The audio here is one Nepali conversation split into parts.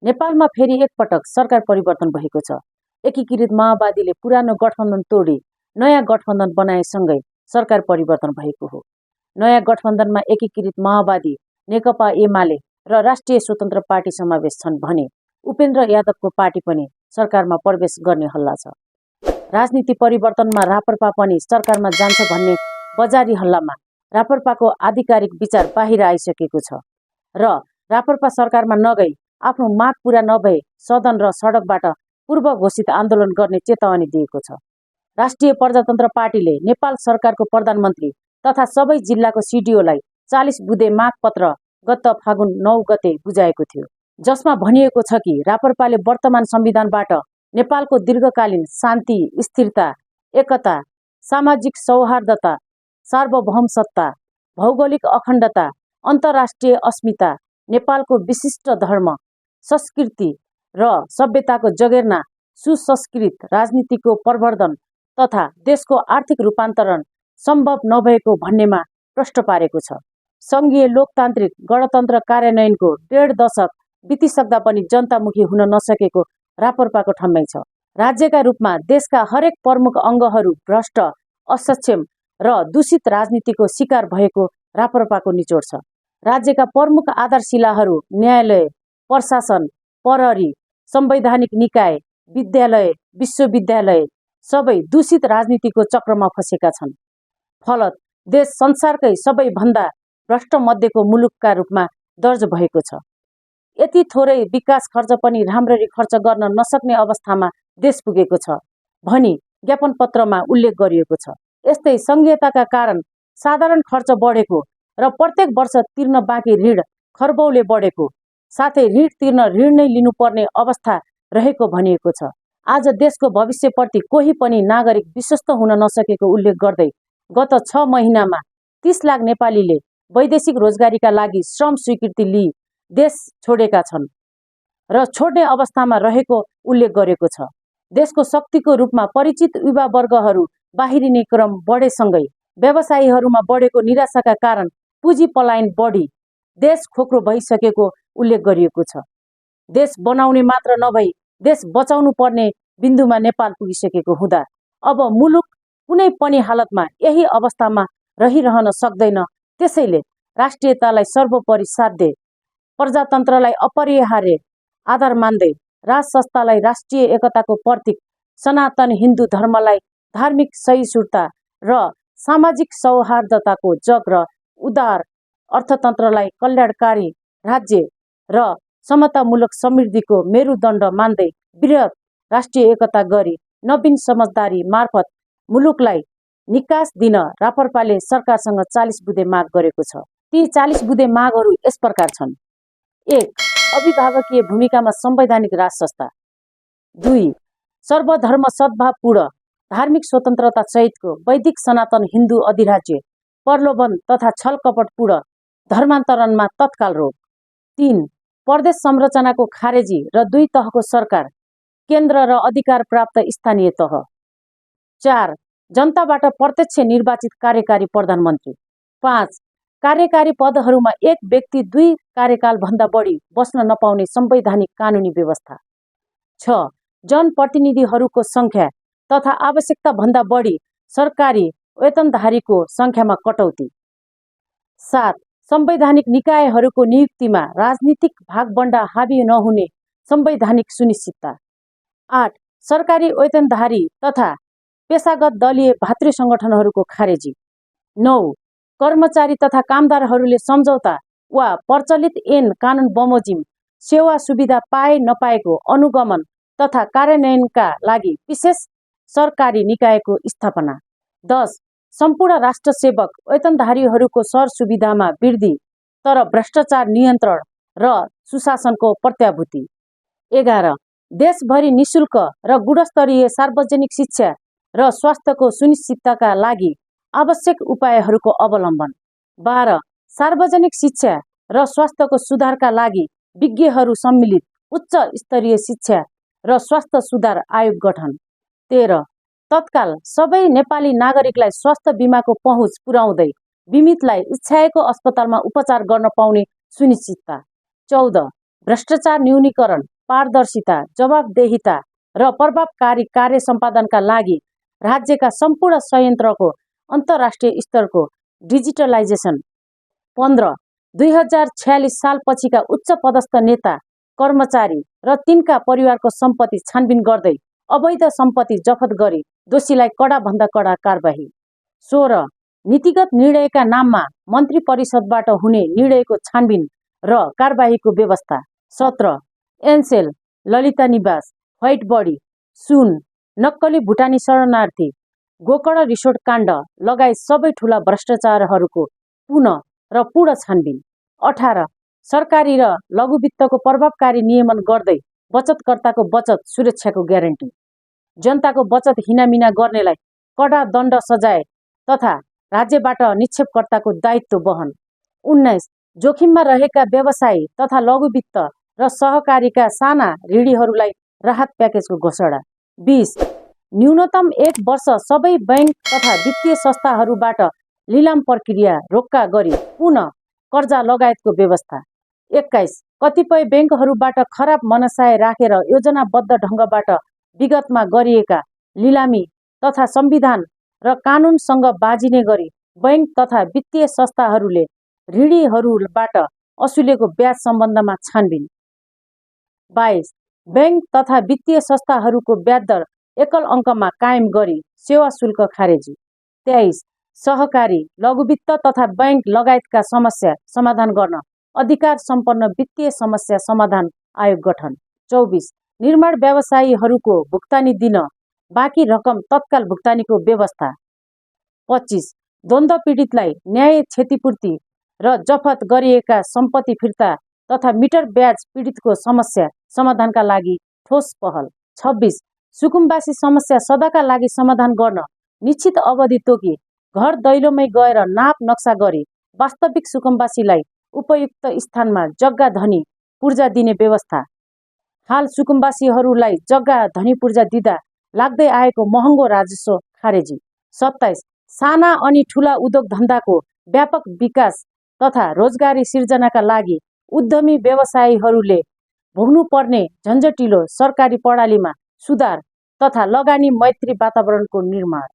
नेपालमा फेरि एकपटक सरकार परिवर्तन भएको छ। एकीकृत माओवादीले पुरानो गठबन्धन तोडी नयाँ गठबन्धन बनाएसँगै सरकार परिवर्तन भएको हो। नयाँ गठबन्धनमा एकीकृत माओवादी, नेकपा एमाले र राष्ट्रिय स्वतन्त्र पार्टी समावेश छन् भने उपेन्द्र यादवको पार्टी पनि सरकारमा प्रवेश गर्ने हल्ला छ। राजनीति परिवर्तनमा राप्रपा पनि सरकारमा जान्छ भन्ने बजारी हल्लामा राप्रपाको आधिकारिक विचार बाहिर आइसकेको छ र राप्रपा सरकारमा नगई आफ्नो माग पूरा नभए सदन र सडकबाट पूर्व घोषित आन्दोलन गर्ने चेतावनी दिएको छ। राष्ट्रिय प्रजातन्त्र पार्टीले नेपाल सरकारको प्रधानमन्त्री तथा सबै जिल्लाको सिडिओलाई 40 बुँदे माग पत्र गत फागुन 9 गते बुझाएको थियो, जसमा भनिएको छ कि राप्रपाले वर्तमान संविधानबाट नेपालको दीर्घकालीन शान्ति, स्थिरता, एकता, सामाजिक सौहार्दता, सार्वभौमसत्ता, भौगोलिक अखण्डता, अन्तर्राष्ट्रिय अस्मिता, नेपालको विशिष्ट धर्म, संस्कृति र सभ्यताको जगेर्ना, सुसंस्कृत राजनीतिको प्रवर्धन तथा देशको आर्थिक रूपान्तरण सम्भव नभएको भन्नेमा प्रश्न पारेको छ। सङ्घीय लोकतान्त्रिक गणतन्त्र कार्यान्वयनको 1.5 दशक बितिसक्दा पनि जनतामुखी हुन नसकेको राप्रपाको ठम्याइ छ। राज्यका रूपमा देशका हरेक प्रमुख अङ्गहरू भ्रष्ट, असक्षम र दूषित राजनीतिको शिकार भएको राप्रपाको निचोड छ। राज्यका प्रमुख आधारशिलाहरू न्यायालय, प्रशासन, प्रहरी, संवैधानिक निकाय, विद्यालय, विश्वविद्यालय सबै दूषित राजनीतिको चक्रमा फँसेका छन्। फलत देश संसारकै सबैभन्दा भ्रष्ट मध्येको मुलुकका रूपमा दर्ज भएको छ। यति थोरै विकास खर्च पनि राम्ररी खर्च गर्न नसक्ने अवस्थामा देश पुगेको छ भनी ज्ञापन पत्रमा उल्लेख गरिएको छ। यस्तै सङ्घीयताका कारण साधारण खर्च बढेको र प्रत्येक वर्ष तिर्न बाँकी ऋण खर्बौले बढेको, साथै ऋण तिर्न ऋण नै लिनुपर्ने अवस्था रहेको भनिएको छ। आज देशको भविष्यप्रति कोही पनि नागरिक विश्वस्त हुन नसकेको उल्लेख गर्दै गत 6 महिनामा 30 लाख नेपालीले वैदेशिक रोजगारीका लागि श्रम स्वीकृति लिई देश छोडेका छन् र छोड्ने अवस्थामा रहेको उल्लेख गरेको छ। देशको शक्तिको रूपमा परिचित युवा वर्गहरू बाहिरिने क्रम बढेसँगै व्यवसायीहरूमा बढेको निराशाका कारण पुँजी पलायन बढी देश खोक्रो भइसकेको उल्लेख गरिएको छ। देश बनाउने मात्र नभई देश बचाउनु पर्ने बिन्दुमा नेपाल पुगिसकेको हुँदा अब मुलुक कुनै पनि हालतमा यही अवस्थामा रहिरहन सक्दैन। त्यसैले राष्ट्रियतालाई सर्वोपरि साध्य, प्रजातन्त्रलाई अपरिहार्य आधार मान्दै, राज संस्थालाई राष्ट्रिय एकताको प्रतीक, सनातन हिन्दू धर्मलाई धार्मिक सहिष्णुता र सामाजिक सौहार्दताको जग र उदार अर्थतन्त्रलाई कल्याणकारी राज्य र समतामूलक समृद्धिको मेरुदण्ड मान्दै वृहत राष्ट्रिय एकता गरी नवीन समझदारी मार्फत मुलुकलाई निकास दिन राप्रपाले सरकारसँग 40 बुँदे माग गरेको छ। ती 40 बुँदे मागहरू यस प्रकार छन्। 1. अभिभावकीय भूमिकामा संवैधानिक राज संस्था। 2. सर्वधर्म सद्भावपूर्ण धार्मिक स्वतन्त्रता सहितको वैदिक सनातन हिन्दू अधिराज्य, प्रलोभन तथा छलकपटपूर्ण धर्मान्तरणमा तत्काल रोक। 3. प्रदेश संरचनाको खारेजी र 2 तहको सरकार, केन्द्र र अधिकार प्राप्त स्थानीय तह। 4. जनताबाट प्रत्यक्ष निर्वाचित कार्यकारी प्रधानमन्त्री। 5. कार्यकारी पदहरूमा एक व्यक्ति 2 कार्यकालभन्दा बढी बस्न नपाउने संवैधानिक कानुनी व्यवस्था। 6. जनप्रतिनिधिहरूको सङ्ख्या तथा आवश्यकता भन्दा बढी सरकारी वेतनधारीको सङ्ख्यामा कटौती। 7. संवैधानिक निकायहरूको नियुक्तिमा राजनीतिक भागबण्डा हाबी नहुने संवैधानिक सुनिश्चितता। 8. सरकारी वेतनधारी तथा पेशागत दलीय भातृ सङ्गठनहरूको खारेजी। 9. कर्मचारी तथा कामदारहरूले सम्झौता वा प्रचलित ऐन कानुन बमोजिम सेवा सुविधा पाए नपाएको अनुगमन तथा कार्यान्वयनका लागि विशेष सरकारी निकायको स्थापना। 10. सम्पूर्ण राष्ट्र सेवक वेतनधारीहरूको सर सुविधामा वृद्धि तर भ्रष्टाचार नियन्त्रण र सुशासनको प्रत्याभूति। 11. देशभरि निशुल्क र गुणस्तरीय सार्वजनिक शिक्षा र स्वास्थ्यको सुनिश्चितताका लागि आवश्यक उपायहरूको अवलम्बन। 12. सार्वजनिक शिक्षा र स्वास्थ्यको सुधारका लागि विज्ञहरू सम्मिलित उच्च स्तरीय शिक्षा र स्वास्थ्य सुधार आयोग गठन। 13. तत्काल सबै नेपाली नागरिकलाई स्वास्थ्य बिमाको पहुँच पुर्याउँदै बिमितलाई इच्छाएको अस्पतालमा उपचार गर्न पाउने सुनिश्चितता। 14. भ्रष्टाचार न्यूनीकरण पारदर्शिता, जवाबदेहिता र प्रभावकारी कार्य सम्पादनका लागि राज्यका सम्पूर्ण संयन्त्रको अन्तर्राष्ट्रिय स्तरको डिजिटलाइजेसन। 15. 2046 सालपछिका उच्च पदस्थ नेता, कर्मचारी र तिनका परिवारको सम्पत्ति छानबिन गर्दै अवैध सम्पत्ति जफत गरी दोषीलाई कडाभन्दा कडा कारबाही। 16. नीतिगत निर्णयका नाममा मन्त्री परिषदबाट हुने निर्णयको छानबिन र कारबाहीको व्यवस्था। 17. एनसेल, ललिता निवास, व्हाइट बडी, सुन, नक्कली भुटानी शरणार्थी, गोकर्ण रिसोर्ट काण्ड लगायत सबै ठूला भ्रष्टाचारहरूको पुनः र पूर्ण छानबिन। 18. सरकारी र लघु वित्तको प्रभावकारी नियमन गर्दै बचतकर्ताको बचत सुरक्षाको ग्यारेन्टी। जनताको बचत हिनामिना गर्नेलाई कडा दण्ड सजाय तथा राज्यबाट निक्षेपकर्ताको दायित्व वहन। 19. जोखिममा रहेका व्यवसायी तथा लघु वित्त र सहकारीका साना ऋणीहरूलाई राहत प्याकेजको घोषणा। 20. न्यूनतम 1 वर्ष सबै बैंक तथा वित्तीय संस्थाहरूबाट लिलाम प्रक्रिया रोक्का गरी पुनः कर्जा लगायतको व्यवस्था। 21. कतिपय बैंकहरूबाट खराब मनसाय राखेर योजनाबद्ध ढङ्गबाट विगतमा गरिएका लिलामी तथा संविधान र कानुनसँग बाजिने गरी बैंक तथा वित्तीय संस्थाहरूले ऋणीहरूबाट असुलेको ब्याज सम्बन्धमा छानबिन। 22. बैंक तथा वित्तीय संस्थाहरूको ब्याज दर एकल अङ्कमा कायम गरी सेवा शुल्क खारेजी। 23. सहकारी, लघुवित्त तथा बैंक लगायतका समस्या समाधान गर्न अधिकार सम्पन्न वित्तीय समस्या समाधान आयोग गठन। 24. निर्माण व्यवसायीहरूको भुक्तानी दिन बाँकी रकम तत्काल भुक्तानीको व्यवस्था। 25. द्वन्द्व पीडितलाई न्याय क्षतिपूर्ति र जफत गरिएका सम्पत्ति फिर्ता तथा मिटर ब्याज पीडितको समस्या समाधानका लागि ठोस पहल। 26. सुकुम्बासी समस्या सदाका लागि समाधान गर्न निश्चित अवधि तोकी घर दैलोमै गएर नाप नक्सा गरी वास्तविक सुकुम्बासीलाई उपयुक्त स्थानमा जग्गा धनी पूर्जा दिने व्यवस्था। हाल सुकुम्बासीहरूलाई जग्गा धनी पूर्जा दिँदा लाग्दै आएको महँगो राजस्व खारेजी। 27. साना अनि ठुला उद्योग धन्दाको व्यापक विकास तथा रोजगारी सिर्जनाका लागि उद्यमी व्यवसायीहरूले भोग्नुपर्ने झन्झटिलो सरकारी प्रणालीमा सुधार तथा लगानी मैत्री वातावरणको निर्माण।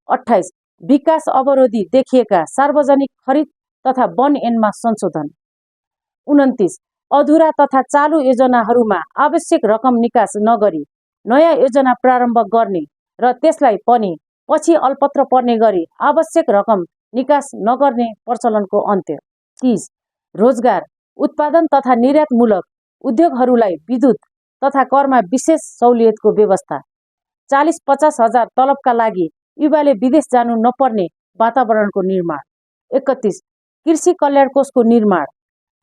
28. विकास अवरोधी देखिएका सार्वजनिक खरिद तथा वन ऐनमा संशोधन। 29. अधुरा तथा चालु योजनाहरूमा आवश्यक रकम निकास नगरी नयाँ योजना प्रारम्भ गर्ने र त्यसलाई पनि पछि अलपत्र पर्ने गरी आवश्यक रकम निकास नगर्ने प्रचलनको अन्त्य। 30. रोजगार, उत्पादन तथा निर्यातमूलक उद्योगहरूलाई विद्युत तथा करमा विशेष सहुलियतको व्यवस्था। 40-50 हजार तलबका लागि युवाले विदेश जानु नपर्ने वातावरणको निर्माण। 31. कृषि कल्याण कोषको निर्माण,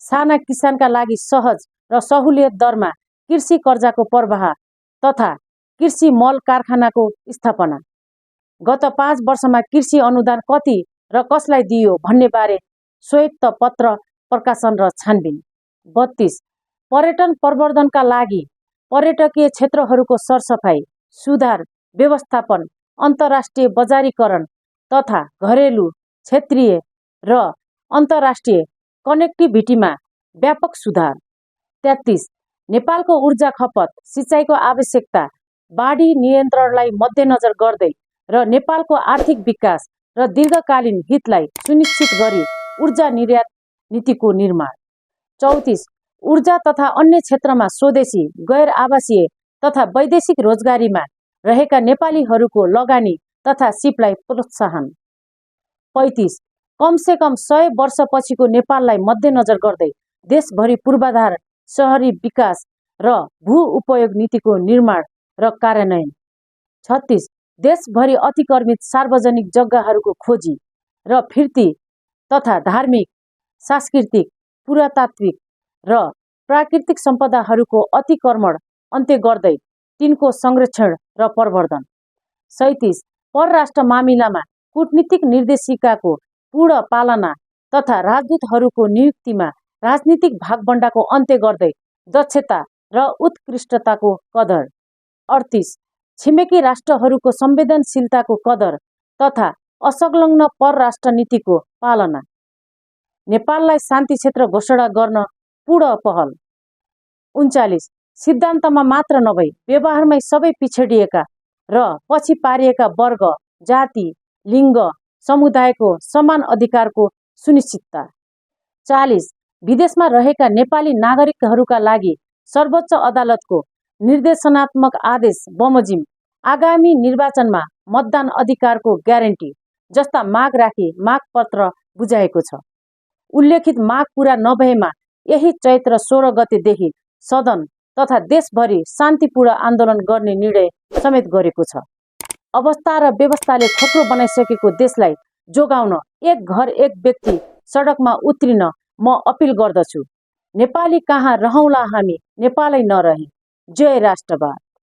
साना किसानका लागि सहज र सहुलियत दरमा कृषि कर्जाको प्रवाह तथा कृषि मल कारखानाको स्थापना। गत 5 वर्षमा कृषि अनुदान कति र कसलाई दिइयो भन्ने बारे श्वेत पत्र प्रकाशन र छानबिन। 32. पर्यटन प्रवर्धनका लागि पर्यटकीय क्षेत्रहरूको सरसफाई, सुधार, व्यवस्थापन, अन्तर्राष्ट्रिय बजारीकरण तथा घरेलु, क्षेत्रीय र अन्तर्राष्ट्रिय कनेक्टिभिटीमा व्यापक सुधार। 33. नेपालको ऊर्जा खपत, सिँचाइको आवश्यकता, बाढी नियन्त्रणलाई मध्यनजर गर्दै र नेपालको आर्थिक विकास र दीर्घकालीन हितलाई सुनिश्चित गरी ऊर्जा निर्यात नीतिको निर्माण। 34. ऊर्जा तथा अन्य क्षेत्रमा स्वदेशी, गैर आवासीय तथा वैदेशिक रोजगारीमा रहेका नेपालीहरूको लगानी तथा सिपलाई प्रोत्साहन। 35. कमसे कम 100 वर्षपछिको नेपाललाई मध्यनजर गर्दै देशभरि पूर्वाधार, शहरी विकास र भू उपयोग नीतिको निर्माण र कार्यान्वयन। 36. देशभरि अतिक्रमित सार्वजनिक जग्गाहरूको खोजी र फिर्ती तथा धार्मिक, सांस्कृतिक, पुरातात्विक र प्राकृतिक सम्पदाहरूको अतिक्रमण अन्त्य गर्दै तिनको संरक्षण र प्रवर्धन। 37. परराष्ट्र मामिलामा कूटनीतिक निर्देशिकाको पूर्ण पालना तथा राजदूतहरूको नियुक्तिमा राजनीतिक भागबण्डाको अन्त्य गर्दै दक्षता र उत्कृष्टताको कदर। 38. छिमेकी राष्ट्रहरूको संवेदनशीलताको कदर तथा असंलग्न परराष्ट्र नीतिको पालना। नेपाललाई शान्ति क्षेत्र घोषणा गर्न पूर्ण पहल। 39 सिद्धान्तमा मात्र नभई व्यवहारमै सबै पिछडिएका र पछि पारिएका वर्ग, जाति, लिङ्ग, समुदायको समान अधिकारको सुनिश्चितता। 40 विदेशमा रहेका नेपाली नागरिकहरूका लागि सर्वोच्च अदालतको निर्देशनात्मक आदेश बमोजिम आगामी निर्वाचनमा मतदान अधिकारको ग्यारेन्टी जस्ता माग राखी मागपत्र बुझाएको छ। उल्लेखित माग पूरा नभएमा यही चैत्र 16 गतेदेखि सदन तथा देशभरि शान्तिपूर्ण आन्दोलन गर्ने निर्णय समेत गरेको छ। अवस्था र व्यवस्थाले खोक्रो बनाइसकेको देशलाई जोगाउन एक घर एक व्यक्ति सडकमा उत्रिन म अपिल गर्दछु। नेपाली कहाँ रहौँला हामी, नेपालै नरही। जय राष्ट्रवाद।